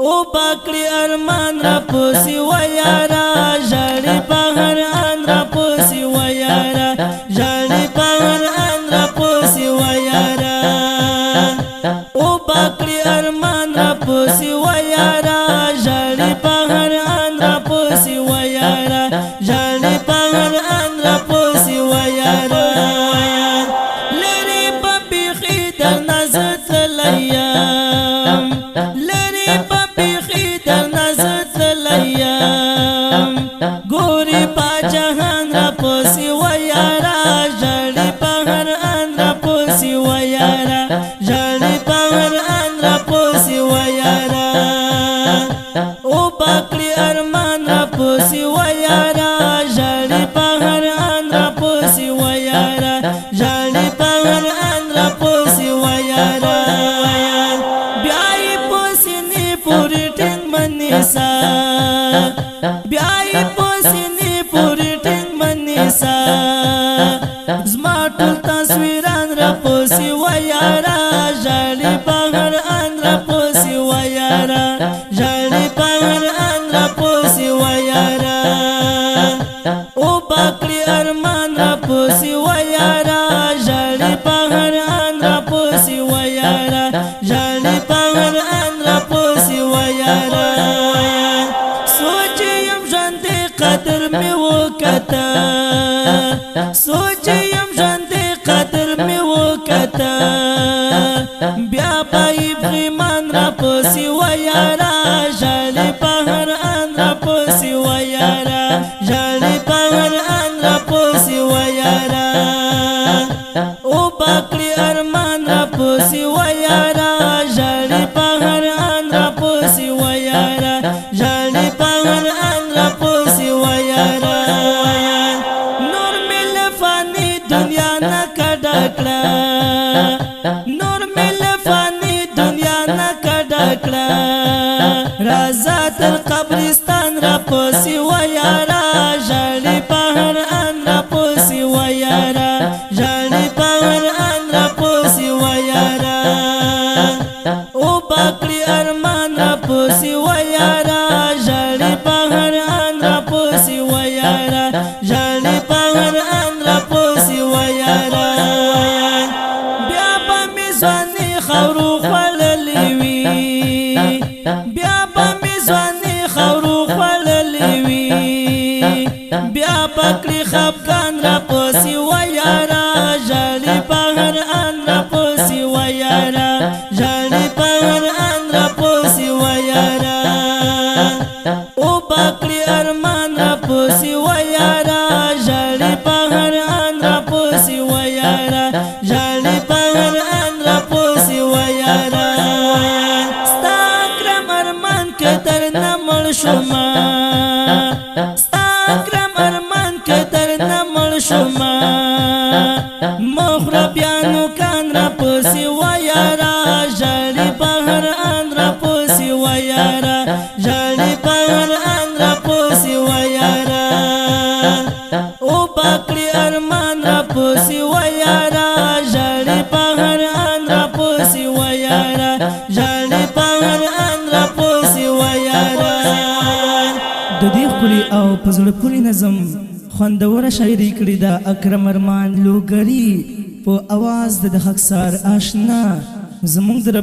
او باکړي ارمان را پوسی و یارا ژړې په هر ان را پوسی و یارا ژړې په هر ان را پوسی و یارا او باکړي ارمان را پوسی و یارا ژړې په هر ان را پوسی و یارا ژړې په هر ان را پوسی و یارا لری په بيخي در نظر تلیم لری ګوري په جهان را پوسی و یارا ژړې په هر ان را پوسی و یارا ژړې په هر ان را پوسی و یارا او باکړي ارمان را پوسی و یارا ژړې په هر ان را پوسی و یارا ژړې په هر ان را پوسی و یارا بیا یې پوسی نه پوری ټینګ منیسا بیا یې پوسینې پوری ټینګ منیسا زما ټول تصویران را پوسی و یارا ژړې په هر ان را پوسی و یارا ژړې په هر ان را پوسی و یارا او باکړي ارمان را پوسی و یارا ژړې په هر ان را پوسی و یارا ژړې په هر ان را پوسی و یارا قدر می وکتا سوچیم ژوند قدر می وکتا بیا پای پریمان را پوسی و یارا ژړې په هر ان را پوسی و یارا ژړې په هر ان را پوسی و یارا او باکړي ارمان را پوسی و یارا ژړې په هر ان را پوسی و یارا ژړې په هر ان را پوسی و یارا نور مل فانی دنیا نه کډکړه نور مل فانی دنیا نه کډکړه رازا تر قبرستان را پوسی و یارا ژړې په هر ان را پوسی و یارا ژړې په هر ان را پوسی و یارا او باکړي ارمان را پوسی و یارا ژړې په هر ان را پوسی و یارا ژړې په هر ان را پوسی و یارا بیا به مې ځواني خاورو خوړلې وي بیا به مې ځواني خاورو خوړلې وي بیا باکړي خفګان را پوسی و یارا ژړې په هر ان را پوسی و یارا ژړې په هر ان را پوسی و یارا او باکړي ارمان را پوسی و یارا ژړې په هر ان را پوسی و یارا ژړې په هر ان را پوسی و یارا ستا کرم ارمان کې در نه مړ شوما ستا کرم ارمان کې در نه مړ شوما مخره بیانو کان را پوسی و یارا ژړې په هر ان را پوسی و یارا ژړې په هر ان را پوسی و یارا او باکړي ارمان را پوسی و یارا ژړې په هر ان را پوسی و یارا ژړې په هر ان را پوسی و یارا د دې خولي او پزړه پوری نظم خوندوره شاعري کړې ده اکرم ارمان لوګري په आवाज د خاکسار آشنا زموږ د